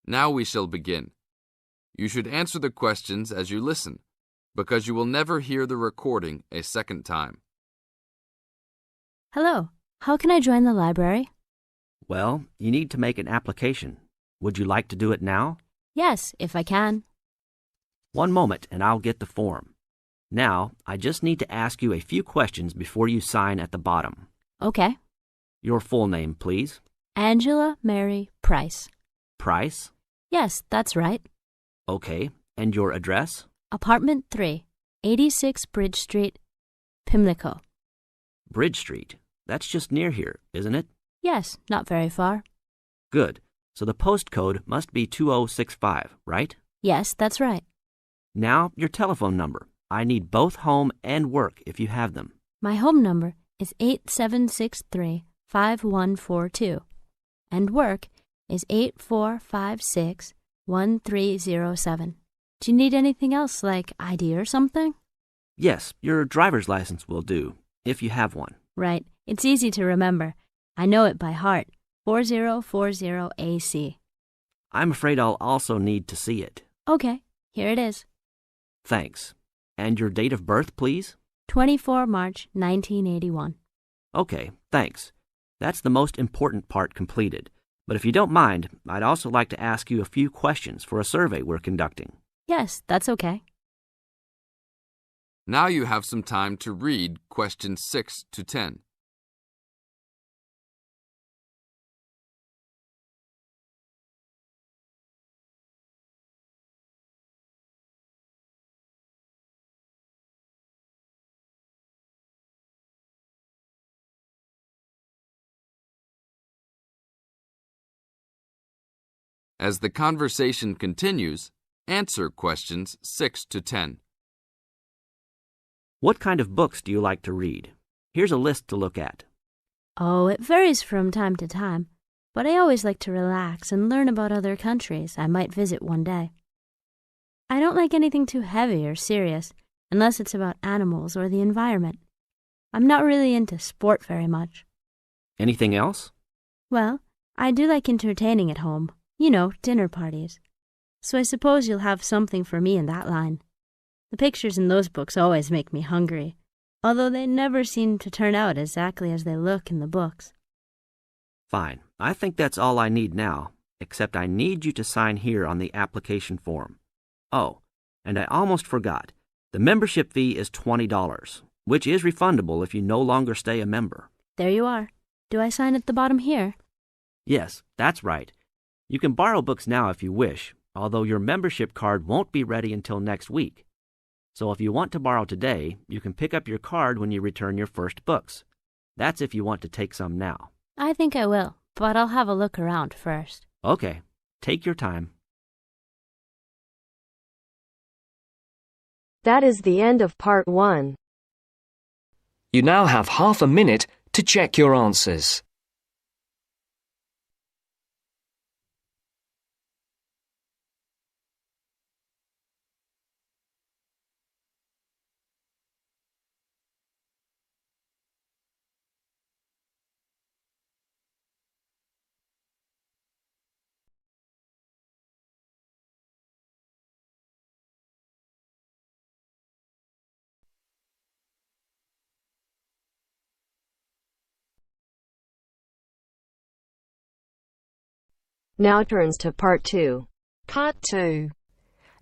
Now we shall begin. You should answer the questions as you listen, because you will never hear the recording a second time. Hello, how can I join the library? Well, you need to make an application. Would you like to do it now? Yes, if I can. One moment and I'll get the form. Now, I just need to ask you a few questions before you sign at the bottom. Okay. Your full name, please. Angela Mary Price. Price? Yes, that's right. Okay. And your address? Apartment 3, 86 Bridge Street, Pimlico. Bridge Street. That's just near here, isn't it? Yes, not very far. Good. So the postcode must be 2065, right? Yes, that's right. Now, your telephone number. I need both home and work if you have them. My home number is 8763-5142, and work is 8456-1307. Do you need anything else, like ID or something? Yes, your driver's license will do, if you have one. Right. It's easy to remember. I know it by heart. 4040AC. I'm afraid I'll also need to see it. Okay, here it is. Thanks. And your date of birth, please? 24 March 1981. Okay, thanks. That's the most important part completed. But if you don't mind, I'd also like to ask you a few questions for a survey we're conducting. Yes, that's okay. Now you have some time to read questions 6 to 10. As the conversation continues, answer questions 6 to 10. What kind of books do you like to read? Here's a list to look at. Oh, it varies from time to time, but I always like to relax and learn about other countries I might visit one day. I don't like anything too heavy or serious, unless it's about animals or the environment. I'm not really into sport very much. Anything else? Well, I do like entertaining at home. You know, dinner parties. So I suppose you'll have something for me in that line. The pictures in those books always make me hungry, although they never seem to turn out exactly as they look in the books. Fine. I think that's all I need now, except I need you to sign here on the application form. Oh, and I almost forgot. The membership fee is $20, which is refundable if you no longer stay a member. There you are. Do I sign at the bottom here? Yes, that's right. You can borrow books now if you wish, although your membership card won't be ready until next week. So if you want to borrow today, you can pick up your card when you return your first books. That's if you want to take some now. I think I will, but I'll have a look around first. Okay, take your time. That is the end of part 1. You now have half a minute to check your answers. Now turns to part 2. Part 2.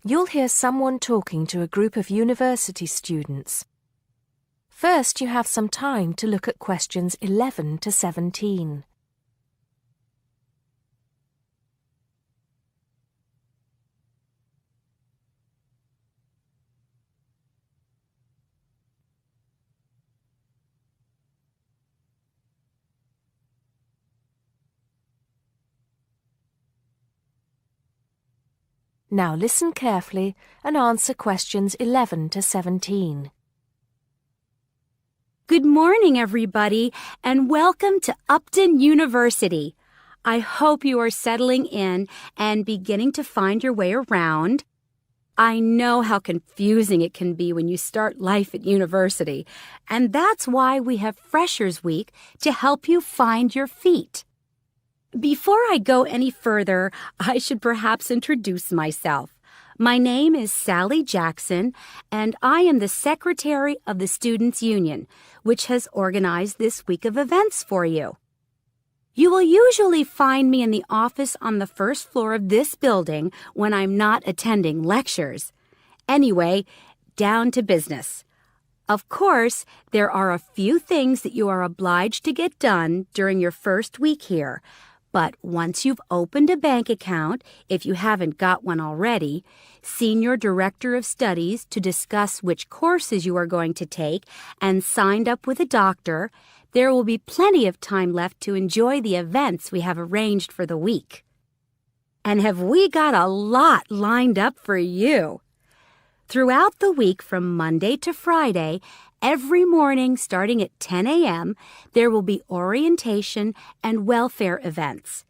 You'll hear someone talking to a group of university students. First, you have some time to look at questions 11 to 17. Now listen carefully and answer questions 11 to 17. Good morning, everybody, and welcome to Upton University. I hope you are settling in and beginning to find your way around. I know how confusing it can be when you start life at university, and that's why we have Freshers Week to help you find your feet. Before I go any further, I should perhaps introduce myself. My name is Sally Jackson, and I am the Secretary of the Students' Union, which has organized this week of events for you. You will usually find me in the office on the first floor of this building when I'm not attending lectures. Anyway, down to business. Of course, there are a few things that you are obliged to get done during your first week here. But once you've opened a bank account, if you haven't got one already, seen your director of studies to discuss which courses you are going to take, and signed up with a doctor, there will be plenty of time left to enjoy the events we have arranged for the week. And have we got a lot lined up for you? Throughout the week from Monday to Friday, every morning starting at 10 a.m., there will be orientation and welfare events.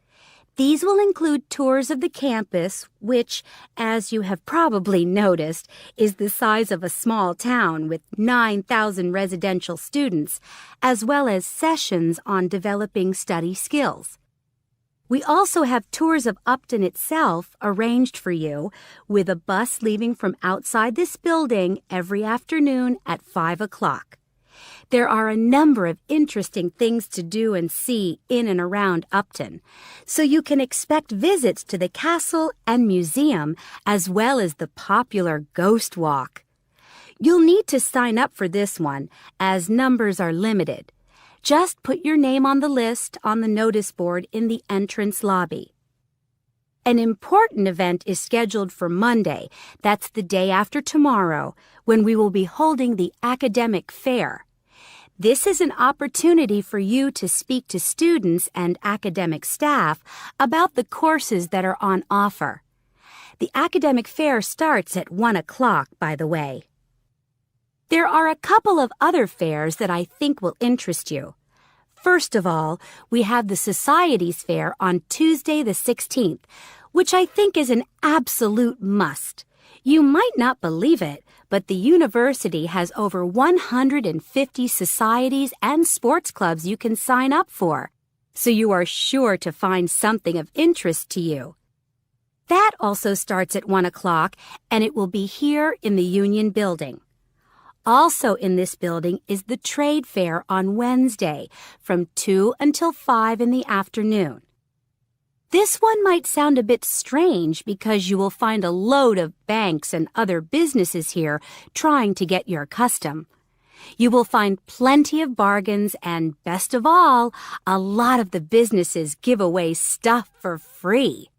These will include tours of the campus, which, as you have probably noticed, is the size of a small town with 9,000 residential students, as well as sessions on developing study skills. We also have tours of Upton itself arranged for you, with a bus leaving from outside this building every afternoon at 5 o'clock. There are a number of interesting things to do and see in and around Upton, so you can expect visits to the castle and museum as well as the popular Ghost Walk. You'll need to sign up for this one, as numbers are limited. Just put your name on the list on the notice board in the entrance lobby. An important event is scheduled for Monday, that's the day after tomorrow, when we will be holding the academic fair. This is an opportunity for you to speak to students and academic staff about the courses that are on offer. The academic fair starts at 1 o'clock, by the way. There are a couple of other fairs that I think will interest you. First of all, we have the Societies Fair on Tuesday the 16th, which I think is an absolute must. You might not believe it, but the university has over 150 societies and sports clubs you can sign up for, so you are sure to find something of interest to you. That also starts at 1 o'clock, and it will be here in the Union Building. Also in this building is the Trade Fair on Wednesday from 2 until 5 in the afternoon. This one might sound a bit strange because you will find a load of banks and other businesses here trying to get your custom. You will find plenty of bargains and, best of all, a lot of the businesses give away stuff for free.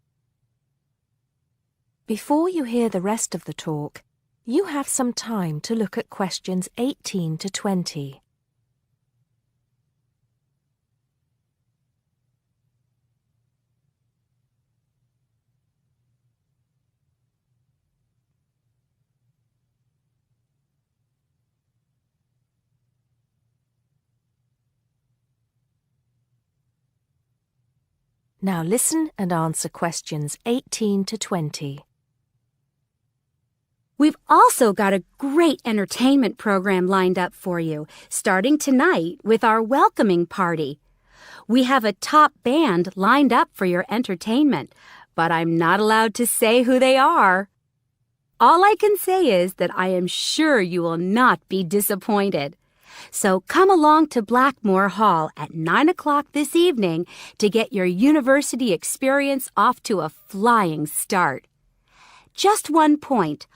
Before you hear the rest of the talk, you have some time to look at questions 18 to 20. Now listen and answer questions 18 to 20. We've also got a great entertainment program lined up for you, starting tonight with our welcoming party. We have a top band lined up for your entertainment, but I'm not allowed to say who they are. All I can say is that I am sure you will not be disappointed. So come along to Blackmore Hall at 9 o'clock this evening to get your university experience off to a flying start. Just one point.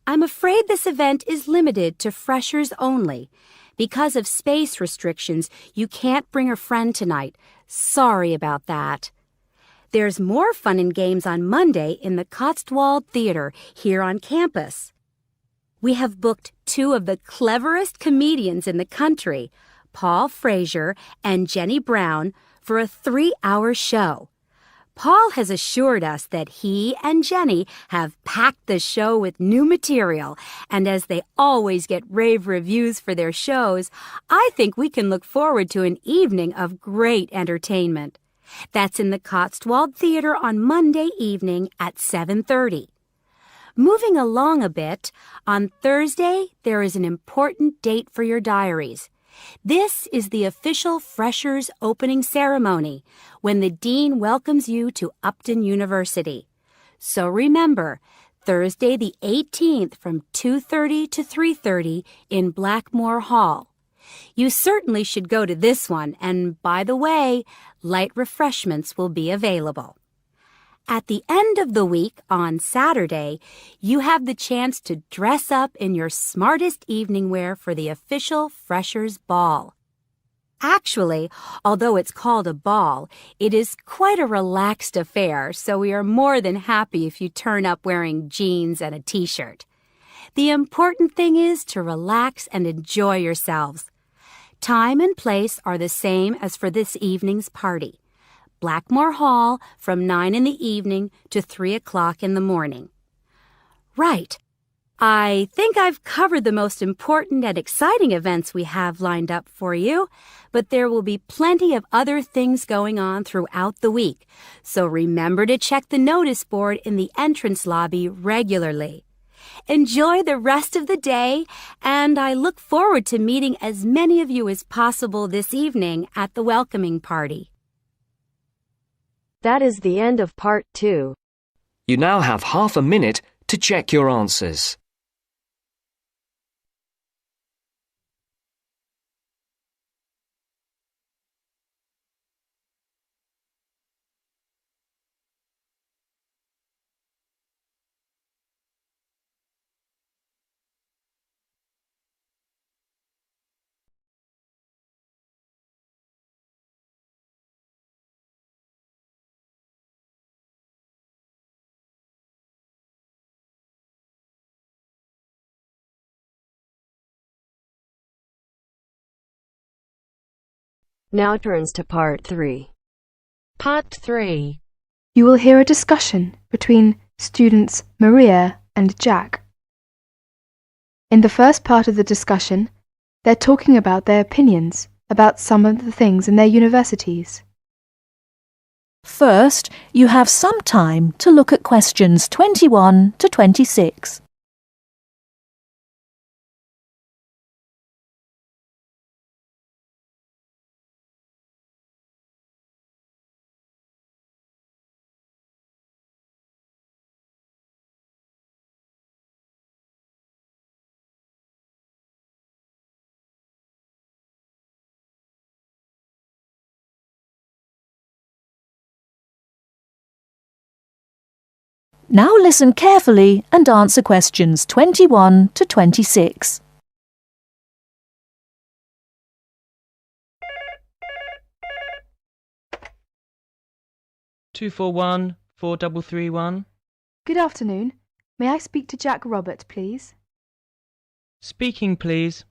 I'm afraid this event is limited to freshers only. Because of space restrictions, you can't bring a friend tonight. Sorry about that. There's more fun and games on Monday in the Cotswold Theater here on campus. We have booked two of the cleverest comedians in the country, Paul Frazier and Jenny Brown, for a 3-hour show. Paul has assured us that he and Jenny have packed the show with new material, and as they always get rave reviews for their shows, I think we can look forward to an evening of great entertainment. That's in the Cotswold Theater on Monday evening at 7:30. Moving along a bit, on Thursday there is an important date for your diaries. This is the official Freshers opening ceremony when the dean welcomes you to Upton University. So remember, Thursday the 18th from 2:30 to 3:30 in Blackmore Hall. You certainly should go to this one, and by the way, light refreshments will be available. At the end of the week, on Saturday, you have the chance to dress up in your smartest evening wear for the official Freshers' Ball. Actually, although it's called a ball, it is quite a relaxed affair, so we are more than happy if you turn up wearing jeans and a t-shirt. The important thing is to relax and enjoy yourselves. Time and place are the same as for this evening's party. Blackmore Hall from 9 in the evening to 3 o'clock in the morning. Right. I think I've covered the most important and exciting events we have lined up for you, but there will be plenty of other things going on throughout the week, so remember to check the notice board in the entrance lobby regularly. Enjoy the rest of the day, and I look forward to meeting as many of you as possible this evening at the welcoming party. That is the end of part 2. You now have half a minute to check your answers. Now turns to part 3. Part 3. You will hear a discussion between students Maria and Jack. In the first part of the discussion, they're talking about their opinions about some of the things in their universities. First, you have some time to look at questions 21 to 26. Now listen carefully and answer questions 21 to 26. Two four one 4331. Good afternoon. May I speak to Jack Robert, please? Speaking, please.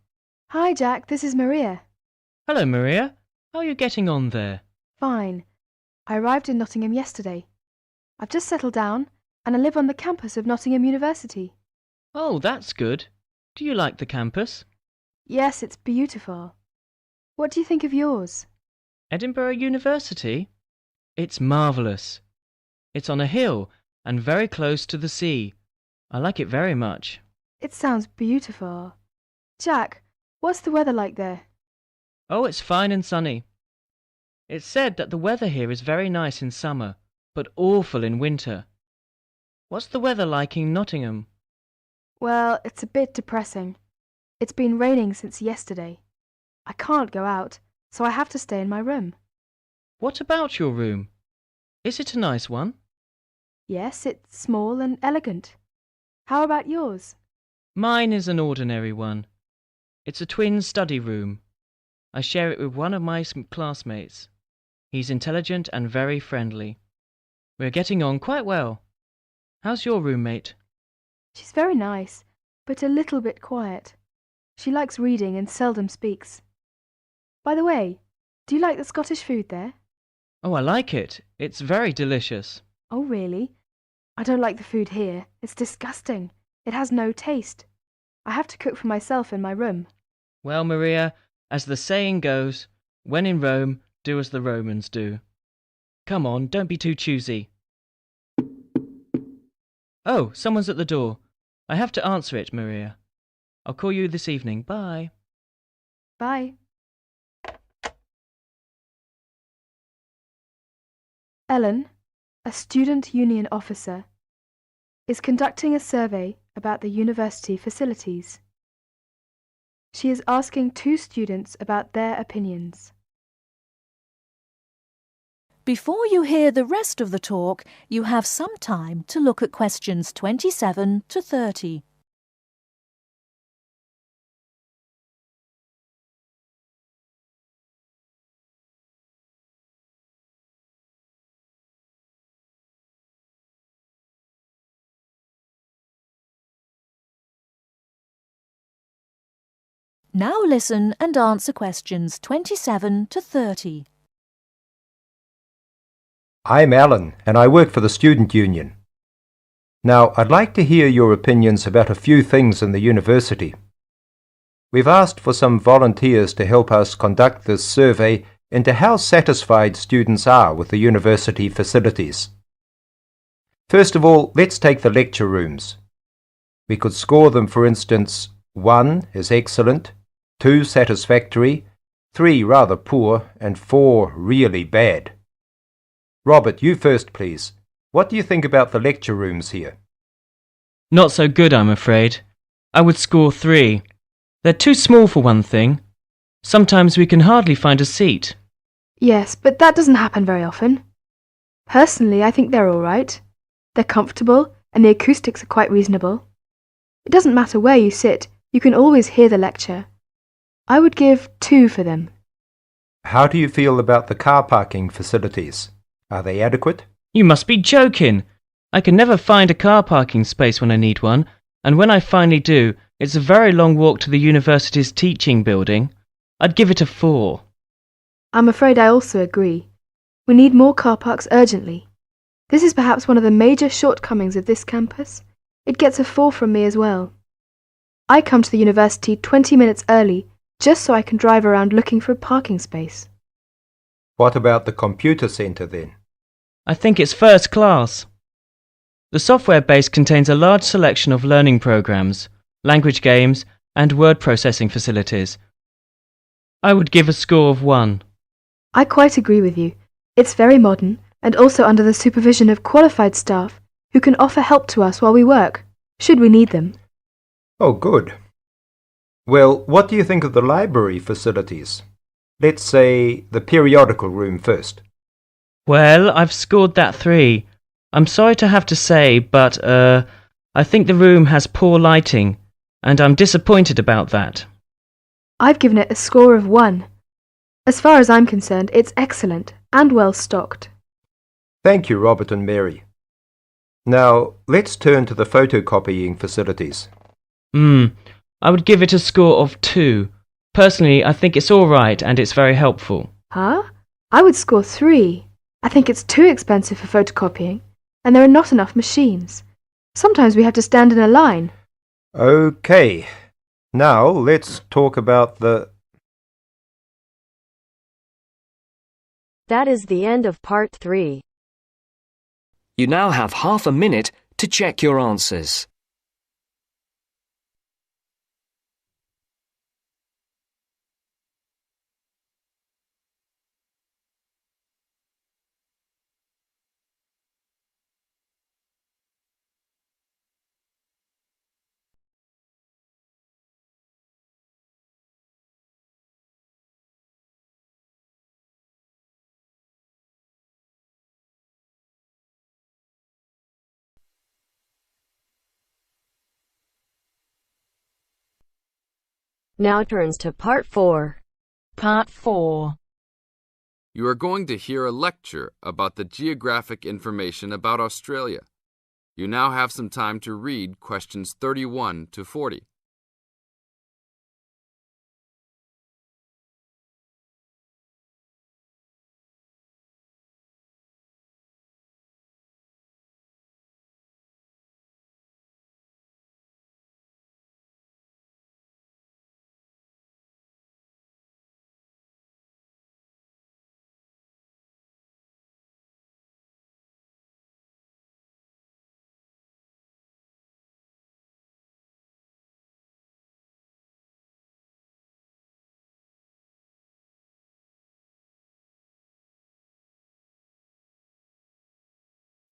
Hi, Jack. This is Maria. Hello, Maria. How are you getting on there? Fine. I arrived in Nottingham yesterday. I've just settled down, and I live on the campus of Nottingham University. Oh, that's good. Do you like the campus? Yes, it's beautiful. What do you think of yours? Edinburgh University? It's marvellous. It's on a hill and very close to the sea. I like it very much. It sounds beautiful. Jack, what's the weather like there? Oh, it's fine and sunny. It's said that the weather here is very nice in summer, but awful in winter. What's the weather like in Nottingham? Well, it's a bit depressing. It's been raining since yesterday. I can't go out, so I have to stay in my room. What about your room? Is it a nice one? Yes, it's small and elegant. How about yours? Mine is an ordinary one. It's a twin study room. I share it with one of my classmates. He's intelligent and very friendly. We're getting on quite well. How's your roommate? She's very nice, but a little bit quiet. She likes reading and seldom speaks. By the way, do you like the Scottish food there? Oh, I like it. It's very delicious. Oh, really? I don't like the food here. It's disgusting. It has no taste. I have to cook for myself in my room. Well, Maria, as the saying goes, when in Rome, do as the Romans do. Come on, don't be too choosy. Oh, someone's at the door. I have to answer it, Maria. I'll call you this evening. Bye. Bye. Ellen, a student union officer, is conducting a survey about the university facilities. She is asking 2 students about their opinions. Before you hear the rest of the talk, you have some time to look at questions 27 to 30. Now listen and answer questions 27 to 30. I'm Alan, and I work for the Student Union. Now, I'd like to hear your opinions about a few things in the university. We've asked for some volunteers to help us conduct this survey into how satisfied students are with the university facilities. First of all, let's take the lecture rooms. We could score them, for instance, 1 is excellent, 2 satisfactory, 3 rather poor, and 4 really bad. Robert, you first, please. What do you think about the lecture rooms here? Not so good, I'm afraid. I would score 3. They're too small for one thing. Sometimes we can hardly find a seat. Yes, but that doesn't happen very often. Personally, I think they're all right. They're comfortable and the acoustics are quite reasonable. It doesn't matter where you sit, you can always hear the lecture. I would give 2 for them. How do you feel about the car parking facilities? Are they adequate? You must be joking. I can never find a car parking space when I need one, and when I finally do, it's a very long walk to the university's teaching building. I'd give it a 4. I'm afraid I also agree. We need more car parks urgently. This is perhaps one of the major shortcomings of this campus. It gets a 4 from me as well. I come to the university 20 minutes early just so I can drive around looking for a parking space. What about the computer centre then? I think it's first class. The software base contains a large selection of learning programs, language games, and word processing facilities. I would give a score of 1. I quite agree with you. It's very modern and also under the supervision of qualified staff who can offer help to us while we work, should we need them. Oh, good. Well, what do you think of the library facilities? Let's say the periodical room first. Well, I've scored that 3. I'm sorry to have to say, but, I think the room has poor lighting, and I'm disappointed about that. I've given it a score of 1. As far as I'm concerned, it's excellent and well stocked. Thank you, Robert and Mary. Now, let's turn to the photocopying facilities. I would give it a score of 2. Personally, I think it's all right and it's very helpful. Huh? I would score 3. I think it's too expensive for photocopying, and there are not enough machines. Sometimes we have to stand in a line. Okay. Now, let's talk about the... That is the end of part 3. You now have half a minute to check your answers. Now turns to part 4. Part 4. You are going to hear a lecture about the geographic information about Australia. You now have some time to read questions 31 to 40.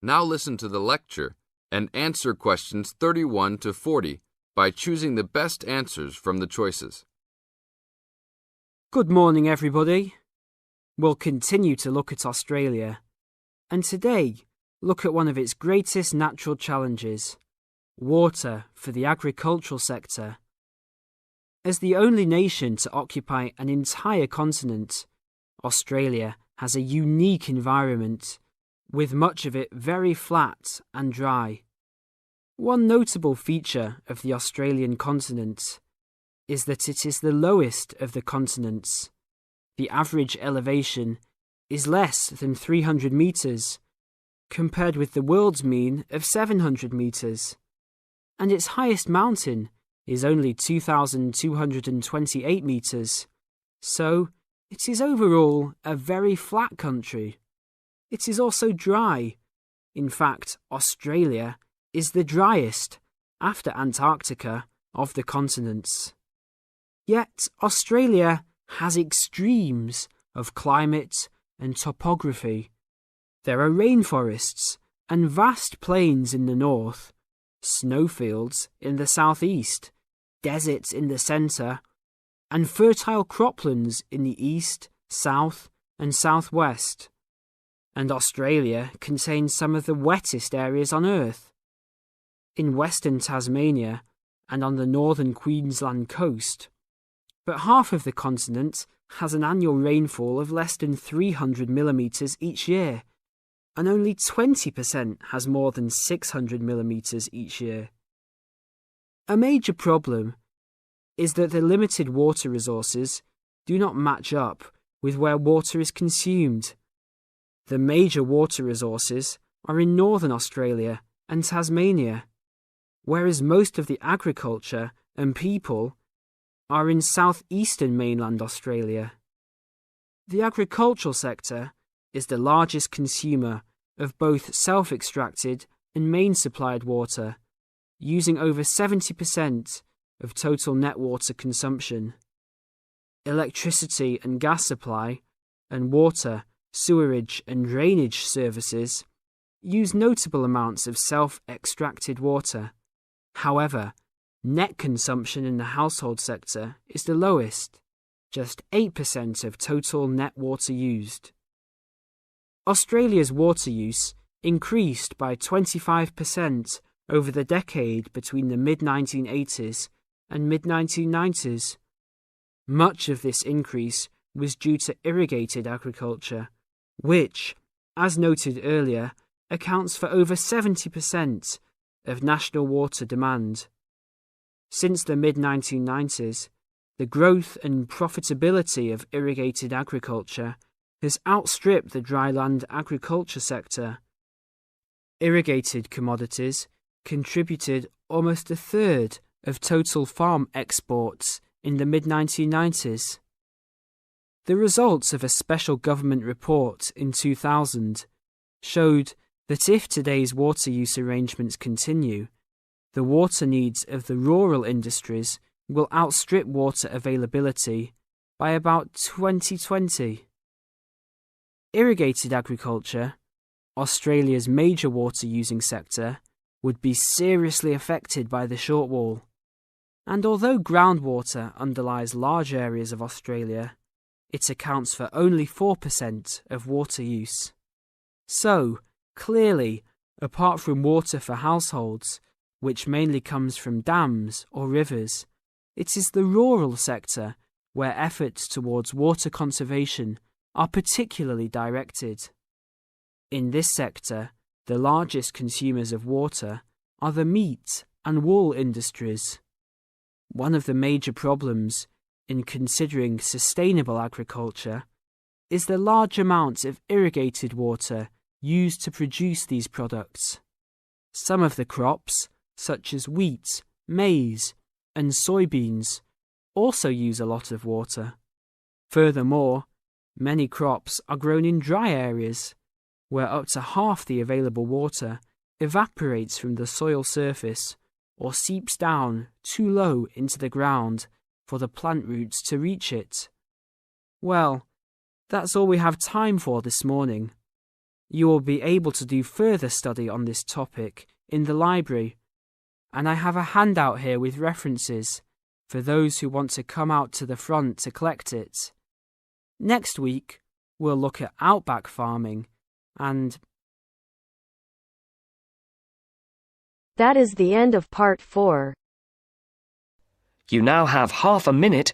Now listen to the lecture and answer questions 31 to 40 by choosing the best answers from the choices. Good morning, everybody. We'll continue to look at Australia, and today look at one of its greatest natural challenges, water for the agricultural sector. As the only nation to occupy an entire continent, Australia has a unique environment, with much of it very flat and dry. One notable feature of the Australian continent is that it is the lowest of the continents. The average elevation is less than 300 metres, compared with the world's mean of 700 metres, and its highest mountain is only 2,228 metres, so it is overall a very flat country. It is also dry. In fact, Australia is the driest, after Antarctica, of the continents. Yet Australia has extremes of climate and topography. There are rainforests and vast plains in the north, snowfields in the southeast, deserts in the centre, and fertile croplands in the east, south, and southwest. And Australia contains some of the wettest areas on Earth. In western Tasmania and on the northern Queensland coast. But half of the continent has an annual rainfall of less than 300 millimetres each year, and only 20% has more than 600 millimetres each year. A major problem is that the limited water resources do not match up with where water is consumed. The major water resources are in northern Australia and Tasmania, whereas most of the agriculture and people are in southeastern mainland Australia. The agricultural sector is the largest consumer of both self-extracted and main-supplied water, using over 70% of total net water consumption. Electricity and gas supply, and water, sewerage and drainage services use notable amounts of self-extracted water. However, net consumption in the household sector is the lowest, just 8% of total net water used. Australia's water use increased by 25% over the decade between the mid-1980s and mid-1990s. Much of this increase was due to irrigated agriculture, which, as noted earlier, accounts for over 70% of national water demand. Since the mid-1990s, the growth and profitability of irrigated agriculture has outstripped the dryland agriculture sector. Irrigated commodities contributed almost a third of total farm exports in the mid-1990s. The results of a special government report in 2000 showed that if today's water use arrangements continue, the water needs of the rural industries will outstrip water availability by about 2020. Irrigated agriculture, Australia's major water-using sector, would be seriously affected by the shortfall. And although groundwater underlies large areas of Australia, it accounts for only 4% of water use. So, clearly, apart from water for households, which mainly comes from dams or rivers, it is the rural sector where efforts towards water conservation are particularly directed. In this sector, the largest consumers of water are the meat and wool industries. One of the major problems in considering sustainable agriculture is the large amounts of irrigated water used to produce these products. Some of the crops, such as wheat, maize, and soybeans, also use a lot of water. Furthermore, many crops are grown in dry areas, where up to half the available water evaporates from the soil surface or seeps down too low into the ground for the plant roots to reach it. Well, that's all we have time for this morning. You will be able to do further study on this topic in the library, and I have a handout here with references for those who want to come out to the front to collect it. Next week, we'll look at outback farming and... That is the end of part 4. You now have half a minute